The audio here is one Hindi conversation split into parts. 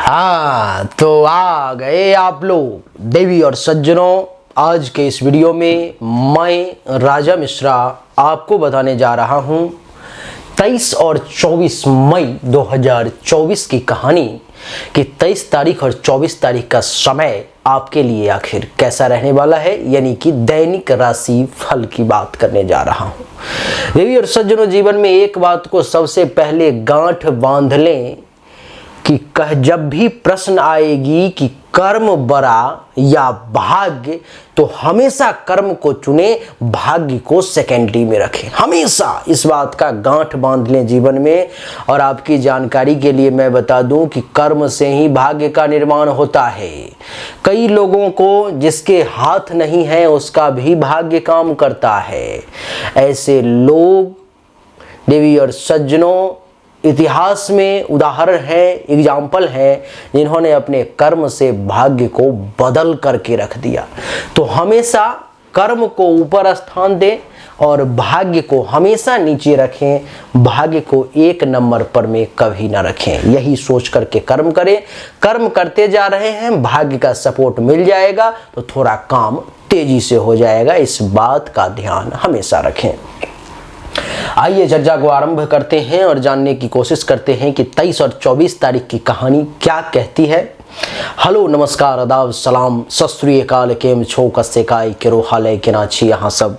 हाँ तो आ गए आप लोग देवी और सज्जनों। आज के इस वीडियो में मैं राजा मिश्रा आपको बताने जा रहा हूँ 23 और 24 मई 2024 की कहानी कि 23 तारीख और 24 तारीख का समय आपके लिए आखिर कैसा रहने वाला है, यानी कि दैनिक राशि फल की बात करने जा रहा हूँ। देवी और सज्जनों, जीवन में एक बात को सबसे पहले गांठ बांध लें कि जब भी प्रश्न आएगी कि कर्म बड़ा या भाग्य, तो हमेशा कर्म को चुने, भाग्य को सेकेंडरी में रखें। हमेशा इस बात का गांठ बांध लें जीवन में। और आपकी जानकारी के लिए मैं बता दूं कि कर्म से ही भाग्य का निर्माण होता है। कई लोगों को जिसके हाथ नहीं है उसका भी भाग्य काम करता है। ऐसे लोग देवी और सज्जनों इतिहास में उदाहरण है, एग्जाम्पल है, जिन्होंने अपने कर्म से भाग्य को बदल करके रख दिया। तो हमेशा कर्म को ऊपर स्थान दें और भाग्य को हमेशा नीचे रखें। भाग्य को एक नंबर पर में कभी ना रखें। यही सोच करके कर्म करें। कर्म करते जा रहे हैं, भाग्य का सपोर्ट मिल जाएगा तो थोड़ा काम तेजी से हो जाएगा। इस बात का ध्यान हमेशा रखें। आइए चर्चा को आरंभ करते हैं और जानने की कोशिश करते हैं कि 23 और 24 तारीख की कहानी क्या कहती है। हेलो, नमस्कार, आदाब, सलाम, सत श्री अकाल, केम छो, कस्से काय, केरो हाले के नाची, यहाँ सब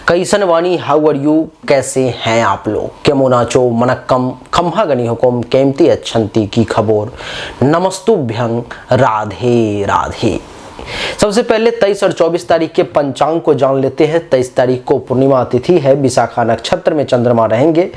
कैसन वाणी, हाउ आर यू, कैसे हैं आप लोग, केमो नाचो, मनक्कम, खम्हा गनी हुकुम, केमती अच्छंती की खबोर, नमस्तुभ्यं, राधे राधे। सबसे पहले 23 और 24 तारीख के पंचांग को जान लेते हैं। 23 तारीख को पूर्णिमा तिथि है, विशाखा नक्षत्र में चंद्रमा रहेंगे,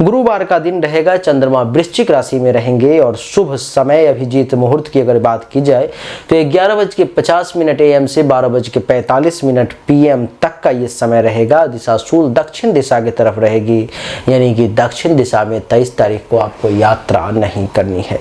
गुरुवार का दिन रहेगा, चंद्रमा वृश्चिक राशि में रहेंगे और शुभ समय अभिजीत मुहूर्त की अगर बात की जाए तो 11:50 AM से 12:45 PM तक का ये समय रहेगा। दिशाशूल दक्षिण दिशा की तरफ रहेगी, यानी कि दक्षिण दिशा में 23 तारीख को आपको यात्रा नहीं करनी है।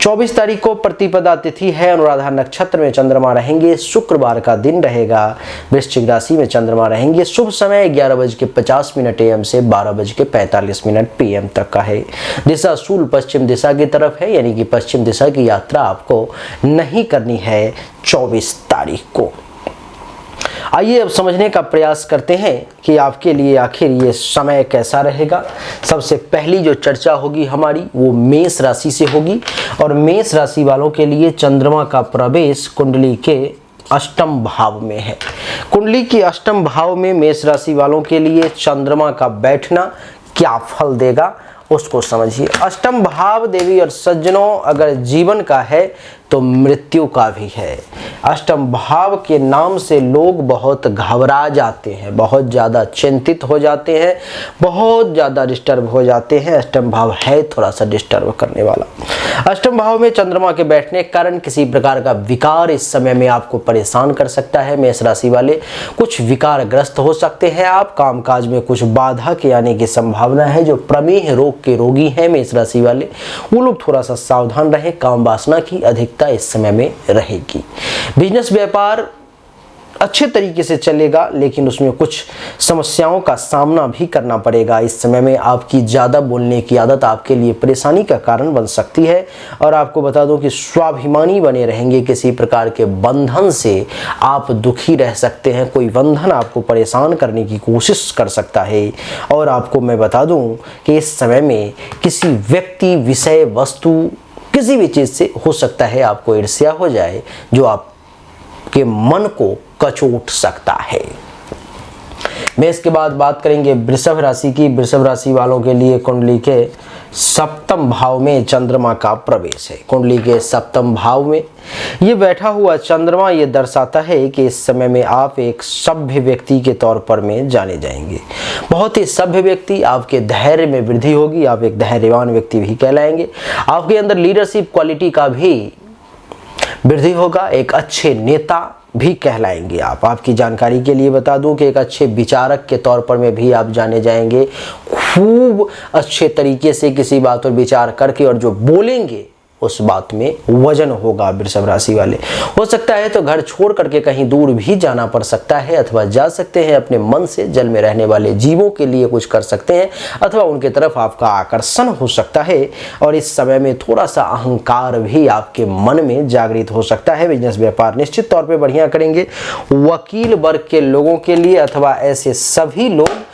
24 तारीख को प्रतिपदा तिथि है, अनुराधा नक्षत्र में चंद्रमा रहेंगे, शुक्रवार का दिन रहेगा, वृश्चिक राशि में चंद्रमा रहेंगे, शुभ समय 11:50 AM से 12:45 PM तक का है। दिशा शूल पश्चिम दिशा की तरफ है, यानी कि पश्चिम दिशा की यात्रा आपको नहीं करनी है 24 तारीख को। आइए अब समझने का प्रयास करते हैं कि आपके लिए आखिर ये समय कैसा रहेगा। सबसे पहली जो चर्चा होगी हमारी वो मेष राशि से होगी और मेष राशि वालों के लिए चंद्रमा का प्रवेश कुंडली के अष्टम भाव में है। कुंडली के अष्टम भाव में मेष राशि वालों के लिए चंद्रमा का बैठना क्या फल देगा उसको समझिए। अष्टम भाव देवी और सज्जनों अगर जीवन का है तो मृत्यु का भी है। अष्टम भाव के नाम से लोग बहुत घबरा जाते हैं, बहुत ज़्यादा चिंतित हो जाते हैं, बहुत ज़्यादा डिस्टर्ब हो जाते हैं। अष्टम भाव है थोड़ा सा डिस्टर्ब करने वाला। अष्टम भाव में चंद्रमा के बैठने के कारण किसी प्रकार का विकार इस समय में आपको परेशान कर सकता है। मेष राशि वाले कुछ विकारग्रस्त हो सकते हैं। आप कामकाज में कुछ बाधा के आने की संभावना है। जो प्रमेह रोग के रोगी हैं मेष राशि वाले, वो लोग थोड़ा सा सावधान रहें। काम वासना की अधिक इस समय में रहेगी। बिजनेस व्यापार अच्छे तरीके से चलेगा, लेकिन उसमें कुछ समस्याओं का सामना भी करना पड़ेगा। इस समय में आपकी ज़्यादा बोलने की आदत आपके लिए परेशानी का कारण बन सकती है। और आपको बता दूं कि स्वाभिमानी बने रहेंगे। किसी प्रकार के बंधन से आप दुखी रह सकते हैं। कोई बंधन आपको परेशान करने की कोशिश कर सकता है। और आपको मैं बता दूं कि इस समय में किसी व्यक्ति, विषय, वस्तु, किसी भी चीज़ से हो सकता है आपको ईर्ष्या हो जाए, जो आपके मन को कचोट सकता है। मैं इसके बाद बात करेंगे वृषभ राशि की। वृषभ राशि वालों के लिए कुंडली के सप्तम भाव में चंद्रमा का प्रवेश है। कुंडली के सप्तम भाव में ये बैठा हुआ चंद्रमा ये दर्शाता है कि इस समय में आप एक सभ्य व्यक्ति के तौर पर में जाने जाएंगे। बहुत ही सभ्य व्यक्ति, आपके धैर्य में वृद्धि होगी। आप एक धैर्यवान व्यक्ति भी कहलाएंगे। आपके अंदर लीडरशिप क्वालिटी का भी वृद्धि होगा। एक अच्छे नेता भी कहलाएंगे आप। आपकी जानकारी के लिए बता दूं कि एक अच्छे विचारक के तौर पर में भी आप जाने जाएंगे। खूब अच्छे तरीके से किसी बात पर विचार करके और जो बोलेंगे उस बात में वजन होगा वृषभ राशि वाले। हो सकता है तो घर छोड़ करके कहीं दूर भी जाना पड़ सकता है, अथवा जा सकते हैं। अपने मन से जल में रहने वाले जीवों के लिए कुछ कर सकते हैं, अथवा उनके तरफ आपका आकर्षण हो सकता है। और इस समय में थोड़ा सा अहंकार भी आपके मन में जागृत हो सकता है। बिजनेस व्यापार निश्चित तौर पर बढ़िया करेंगे। वकील वर्ग के लोगों के लिए, अथवा ऐसे सभी लोग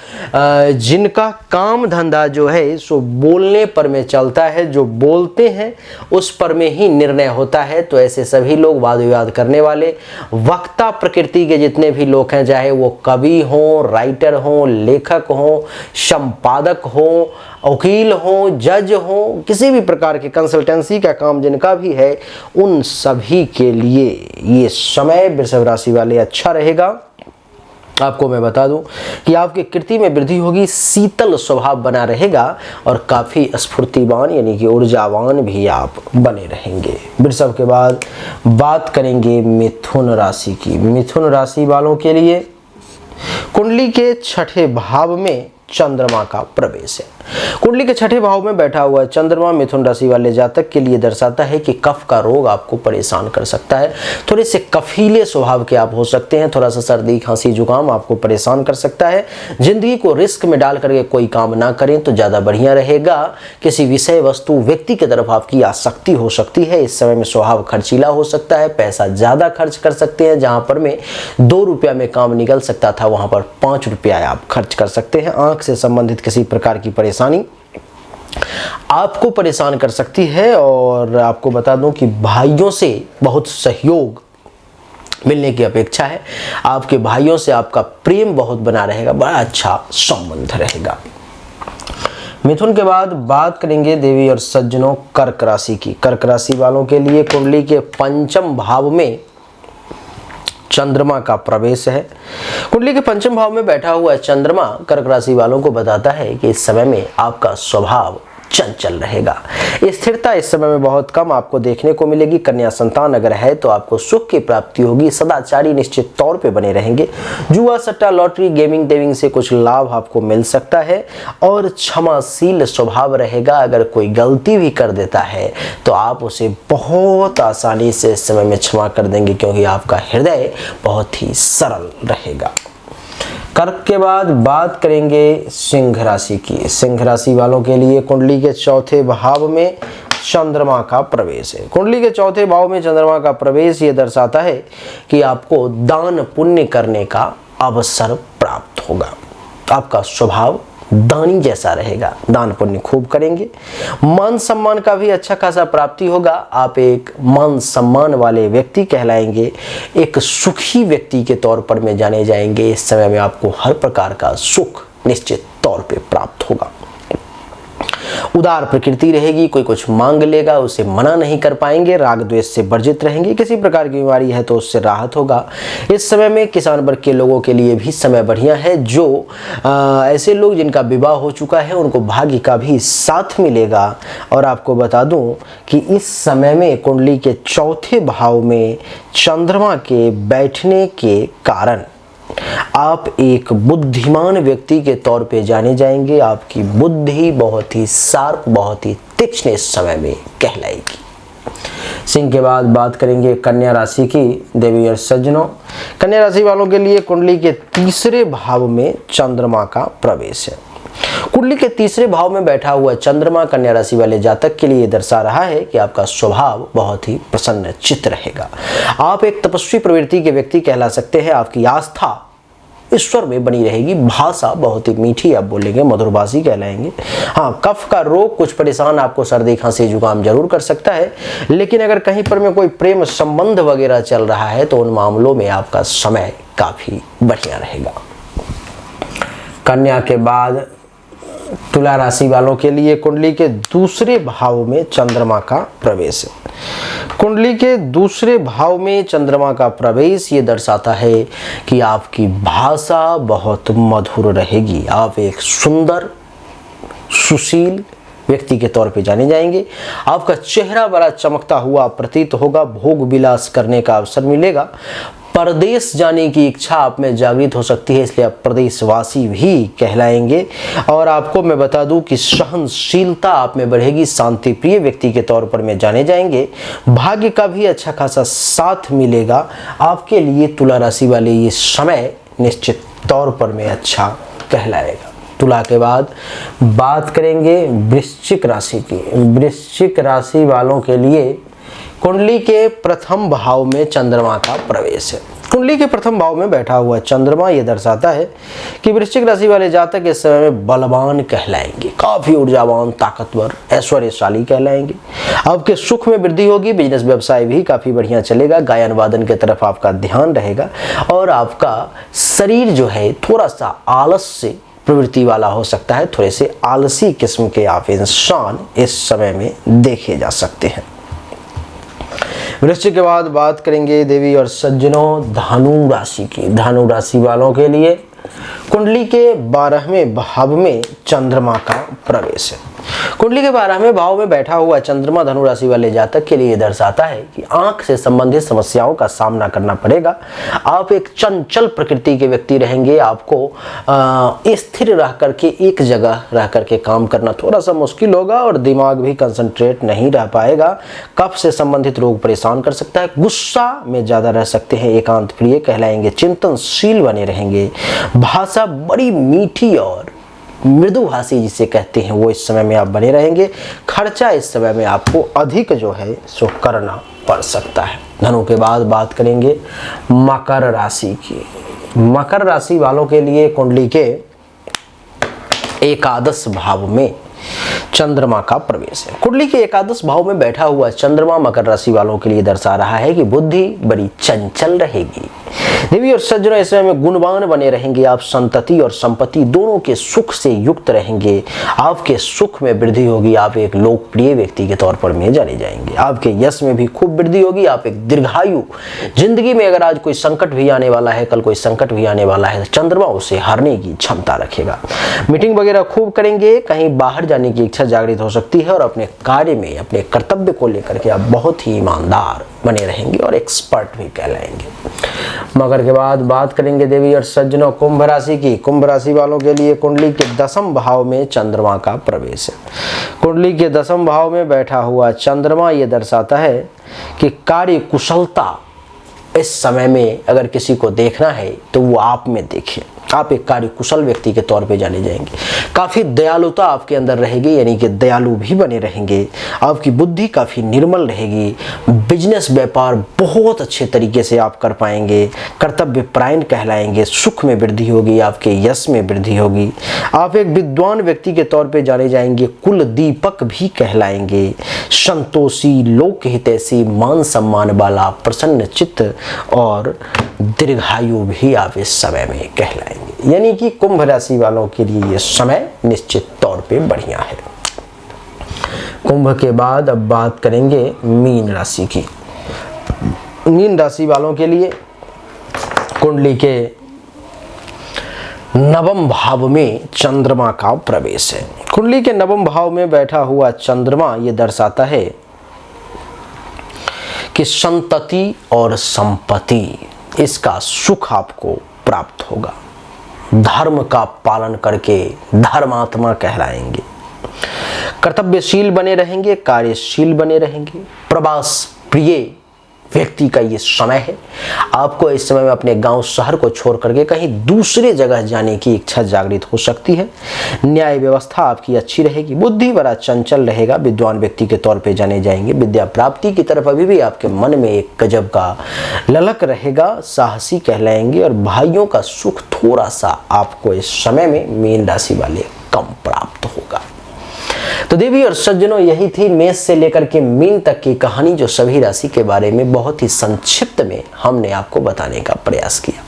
जिनका काम धंधा जो है सो बोलने पर में चलता है, जो बोलते हैं उस पर में ही निर्णय होता है, तो ऐसे सभी लोग वाद विवाद करने वाले वक्ता प्रकृति के जितने भी लोग हैं, चाहे वो कवि हों, राइटर हों, लेखक हों, संपादक हों, वकील हों, जज हों, किसी भी प्रकार के कंसल्टेंसी का काम जिनका भी है, उन सभी के लिए ये समय वृषभ राशि वाले अच्छा रहेगा। आपको मैं बता दूं कि आपकी कीर्ति में वृद्धि होगी, शीतल स्वभाव बना रहेगा और काफ़ी स्फूर्तिवान यानी कि ऊर्जावान भी आप बने रहेंगे। वृषभ के बाद बात करेंगे मिथुन राशि की। मिथुन राशि वालों के लिए कुंडली के छठे भाव में चंद्रमा का प्रवेश है। कुंडली के छठे भाव में बैठा हुआ चंद्रमा मिथुन राशि वाले जातक के लिए दर्शाता है कि कफ का रोग आपको परेशान कर सकता है। थोड़े से कफीले स्वभाव के आप हो सकते हैं। थोड़ा सा सर्दी खांसी जुकाम आपको परेशान कर सकता है। जिंदगी को रिस्क में डाल करके कोई काम ना करें तो ज़्यादा बढ़िया रहेगा। किसी विषय वस्तु व्यक्ति की तरफ आपकी आसक्ति हो सकती है। इस समय में स्वभाव खर्चीला हो सकता है, पैसा ज़्यादा खर्च कर सकते हैं। जहाँ पर में 2 रुपया में काम निकल सकता था वहाँ पर 5 रुपया आप खर्च कर सकते हैं। आंख से संबंधित किसी प्रकार की परेशानी आपको परेशान कर सकती है। और आपको बता दूं कि भाइयों से बहुत सहयोग मिलने की अपेक्षा है। आपके भाइयों से आपका प्रेम बहुत बना रहेगा, बड़ा अच्छा संबंध रहेगा। मिथुन के बाद बात करेंगे देवी और सज्जनों कर्क राशि की। कर्क राशि वालों के लिए कुंडली के पंचम भाव में चंद्रमा का प्रवेश है। कुंडली के पंचम भाव में बैठा हुआ चंद्रमा कर्क राशि वालों को बताता है कि इस समय में आपका स्वभाव चंचल रहेगा। स्थिरता इस समय में बहुत कम आपको देखने को मिलेगी। कन्या संतान अगर है तो आपको सुख की प्राप्ति होगी। सदाचारी निश्चित तौर पे बने रहेंगे। जुआ सट्टा लॉटरी गेमिंग टेविंग से कुछ लाभ आपको मिल सकता है। और क्षमाशील स्वभाव रहेगा। अगर कोई गलती भी कर देता है तो आप उसे बहुत आसानी से इस समय में क्षमा कर देंगे, क्योंकि आपका हृदय बहुत ही सरल रहेगा। कर्क के बाद बात करेंगे सिंह राशि की। सिंह राशि वालों के लिए कुंडली के चौथे भाव में चंद्रमा का प्रवेश है। कुंडली के चौथे भाव में चंद्रमा का प्रवेश ये दर्शाता है कि आपको दान पुण्य करने का अवसर प्राप्त होगा। आपका स्वभाव दानी जैसा रहेगा, दान पुण्य खूब करेंगे। मान सम्मान का भी अच्छा खासा प्राप्ति होगा। आप एक मान सम्मान वाले व्यक्ति कहलाएंगे। एक सुखी व्यक्ति के तौर पर में जाने जाएंगे। इस समय में आपको हर प्रकार का सुख निश्चित तौर पे प्राप्त होगा। उदार प्रकृति रहेगी। कोई कुछ मांग लेगा उसे मना नहीं कर पाएंगे। राग द्वेष से वर्जित रहेंगे। किसी प्रकार की बीमारी है तो उससे राहत होगा। इस समय में किसान वर्ग के लोगों के लिए भी समय बढ़िया है। जो ऐसे लोग जिनका विवाह हो चुका है उनको भाग्य का भी साथ मिलेगा। और आपको बता दूं कि इस समय में कुंडली के चौथे भाव में चंद्रमा के बैठने के कारण आप एक बुद्धिमान व्यक्ति के तौर पे जाने जाएंगे। आपकी बुद्धि बहुत ही शार्प, बहुत ही तीक्ष्ण इस समय में कहलाएगी। सिंह के बाद बात करेंगे कन्या राशि की। देवी और सज्जनों, कन्या राशि वालों के लिए कुंडली के तीसरे भाव में चंद्रमा का प्रवेश है। कुंडली के तीसरे भाव में बैठा हुआ चंद्रमा कन्या राशि वाले जातक के लिए दर्शा रहा है कि आपका स्वभाव बहुत ही प्रसन्न चित्त रहेगा। आप एक तपस्वी प्रवृत्ति के व्यक्ति कहला सकते हैं। आपकी आस्था ईश्वर में बनी रहेगी। भाषा बहुत ही मीठी आप बोलेंगे, मधुरभाषी कहलाएंगे। हाँ, कफ का रोग कुछ परेशान आपको सर्दी खांसी जुकाम जरूर कर सकता है। लेकिन अगर कहीं पर में कोई प्रेम संबंध वगैरह चल रहा है तो उन मामलों में आपका समय काफी बढ़िया रहेगा। कन्या के बाद तुला राशि वालों के लिए कुंडली के दूसरे भाव में चंद्रमा का प्रवेश है। कुंडली के दूसरे भाव में चंद्रमा का प्रवेश ये दर्शाता है कि आपकी भाषा बहुत मधुर रहेगी। आप एक सुंदर, सुशील, व्यक्ति के तौर पे जाने जाएंगे। आपका चेहरा बड़ा चमकता हुआ प्रतीत होगा। भोग विलास करने का अवसर मिलेगा। परदेश जाने की इच्छा आप में जागृत हो सकती है, इसलिए आप प्रदेशवासी भी कहलाएंगे। और आपको मैं बता दूं कि सहनशीलता आप में बढ़ेगी। शांति प्रिय व्यक्ति के तौर पर में जाने जाएंगे। भाग्य का भी अच्छा खासा साथ मिलेगा आपके लिए। तुला राशि वाले ये समय निश्चित तौर पर में अच्छा कहलाएगा। तुला के बाद बात करेंगे वृश्चिक राशि की। वृश्चिक राशि वालों के लिए कुंडली के प्रथम भाव में चंद्रमा का प्रवेश है। कुंडली के प्रथम भाव में बैठा हुआ चंद्रमा ये दर्शाता है कि वृश्चिक राशि वाले जातक इस समय में बलवान कहलाएंगे, काफी ऊर्जावान, ताकतवर, ऐश्वर्यशाली कहलाएंगे। आपके सुख में वृद्धि होगी। बिजनेस व्यवसाय भी काफी बढ़िया चलेगा। गायन वादन की तरफ आपका ध्यान रहेगा और आपका शरीर जो है थोड़ा सा आलस से प्रवृत्ति वाला हो सकता है। थोड़े से आलसी किस्म के आप इंसान इस समय में देखे जा सकते हैं। वृश्चिक के बाद बात करेंगे देवी और सज्जनों धनु राशि की। धनु राशि वालों के लिए कुंडली के 12वें भाव में चंद्रमा का प्रवेश है। कुंडली के 12वें भाव में बैठा हुआ चंद्रमा धनु राशि वाले जातक के लिए दर्शाता है कि आंख से संबंधित समस्याओं का सामना करना पड़ेगा। आप एक चंचल प्रकृति के व्यक्ति रहेंगे। आपको स्थिर रह करके एक जगह रह करके काम करना थोड़ा सा मुश्किल होगा और दिमाग भी कंसंट्रेट नहीं रह पाएगा। कफ से संबंधित रोग परेशान कर सकता है। गुस्सा में ज़्यादा रह सकते हैं। एकांत प्रिय कहलाएंगे। चिंतनशील बने रहेंगे। भाषा बड़ी मीठी और मृदुभाषी जिसे कहते हैं वो इस समय में आप बने रहेंगे। खर्चा इस समय में आपको अधिक जो है सो करना पड़ सकता है। धनु के बाद बात करेंगे मकर राशि की। मकर राशि वालों के लिए कुंडली के एकादश भाव में चंद्रमा का प्रवेश है। कुंडली के एकादश भाव में बैठा हुआ चंद्रमा मकर राशि वालों के लिए दर्शा रहा है कि बुद्धि बड़ी चंचल रहेगी। देवी और सज्जनों इस समय में गुणवान बने रहेंगे। आप संतति और संपत्ति दोनों के सुख से युक्त रहेंगे। आपके सुख में वृद्धि होगी। आप एक लोकप्रिय व्यक्ति के तौर पर में जाने जाएंगे। आपके यश में भी खूब वृद्धि होगी। आप एक दीर्घायु, जिंदगी में अगर आज कोई संकट भी आने वाला है, कल कोई संकट भी आने वाला है, तो चंद्रमा उसे हारने की क्षमता रखेगा। मीटिंग वगैरह खूब करेंगे। कहीं बाहर जाने की इच्छा जागृत हो सकती है और अपने कार्य में, अपने कर्तव्य को लेकर के आप बहुत ही ईमानदार बने रहेंगे और एक्सपर्ट भी कहलाएंगे। मकर के बाद बात करेंगे देवी और सज्जनों कुंभ राशि की। कुंभ राशि वालों के लिए कुंडली के 10वें भाव में चंद्रमा का प्रवेश है। कुंडली के 10वें भाव में बैठा हुआ चंद्रमा ये दर्शाता है कि कार्य कुशलता इस समय में अगर किसी को देखना है तो वो आप में देखे। आप एक कार्य कुशल व्यक्ति के तौर पे जाने जाएंगे। काफ़ी दयालुता आपके अंदर रहेगी, यानी कि दयालु भी बने रहेंगे। आपकी बुद्धि काफ़ी निर्मल रहेगी। बिजनेस व्यापार बहुत अच्छे तरीके से आप कर पाएंगे। कर्तव्य परायण कहलाएंगे। सुख में वृद्धि होगी। आपके यश में वृद्धि होगी। आप एक विद्वान व्यक्ति के तौर पे जाने जाएंगे। कुल दीपक भी कहलाएंगे। संतोषी, लोकहितैषी, मान सम्मान वाला, प्रसन्न चित्त और दीर्घायु भी आप इस समय में कहलाएंगे। यानी कि कुंभ राशि वालों के लिए यह समय निश्चित तौर पे बढ़िया है। कुंभ के बाद अब बात करेंगे मीन राशि की। मीन राशि वालों के लिए कुंडली के 9वें भाव में चंद्रमा का प्रवेश है। कुंडली के 9वें भाव में बैठा हुआ चंद्रमा ये दर्शाता है कि संतति और संपत्ति इसका सुख आपको प्राप्त होगा। धर्म का पालन करके धर्मात्मा कहलाएंगे। कर्तव्यशील बने रहेंगे। कार्यशील बने रहेंगे। प्रवास प्रिय व्यक्ति का ये समय है। आपको इस समय में अपने गांव शहर को छोड़ करके कहीं दूसरे जगह जाने की इच्छा जागृत हो सकती है। न्याय व्यवस्था आपकी अच्छी रहेगी। बुद्धि बड़ा चंचल रहेगा। विद्वान व्यक्ति के तौर पे जाने जाएंगे। विद्या प्राप्ति की तरफ अभी भी आपके मन में एक गजब का ललक रहेगा। साहसी कहलाएंगे और भाइयों का सुख थोड़ा सा आपको इस समय में मीन राशि वाले कम प्राप्त होगा। तो देवी और सज्जनों यही थी मेष से लेकर के मीन तक की कहानी, जो सभी राशि के बारे में बहुत ही संक्षिप्त में हमने आपको बताने का प्रयास किया।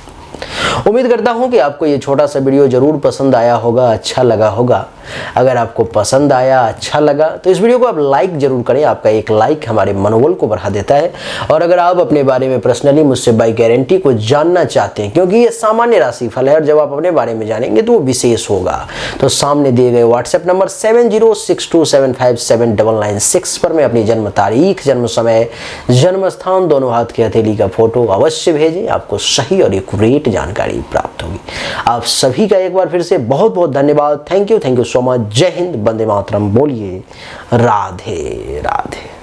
उम्मीद करता हूं कि आपको ये छोटा सा वीडियो जरूर पसंद आया होगा, अच्छा लगा होगा। अगर आपको पसंद आया, अच्छा लगा तो इस वीडियो को आप लाइक जरूर करें। आपका एक लाइक हमारे मनोबल को बढ़ा देता है। और अगर आप अपने बारे में पर्सनली मुझसे बाय गारंटी को जानना चाहते हैं, क्योंकि ये सामान्य राशिफल है और जब आप अपने बारे में जानेंगे तो वो विशेष होगा, तो सामने दिए गए व्हाट्सएप नंबर 7062757996 पर मैं अपनी जन्म तारीख, जन्म समय, जन्म स्थान, दोनों हाथ की हथेली का फोटो अवश्य भेजें। आपको सही और एक्यूरेट जानकारी प्राप्त होगी। आप सभी का एक बार फिर से बहुत बहुत धन्यवाद। Thank you so much. जय हिंद, वंदे मातरम। बोलिए राधे राधे।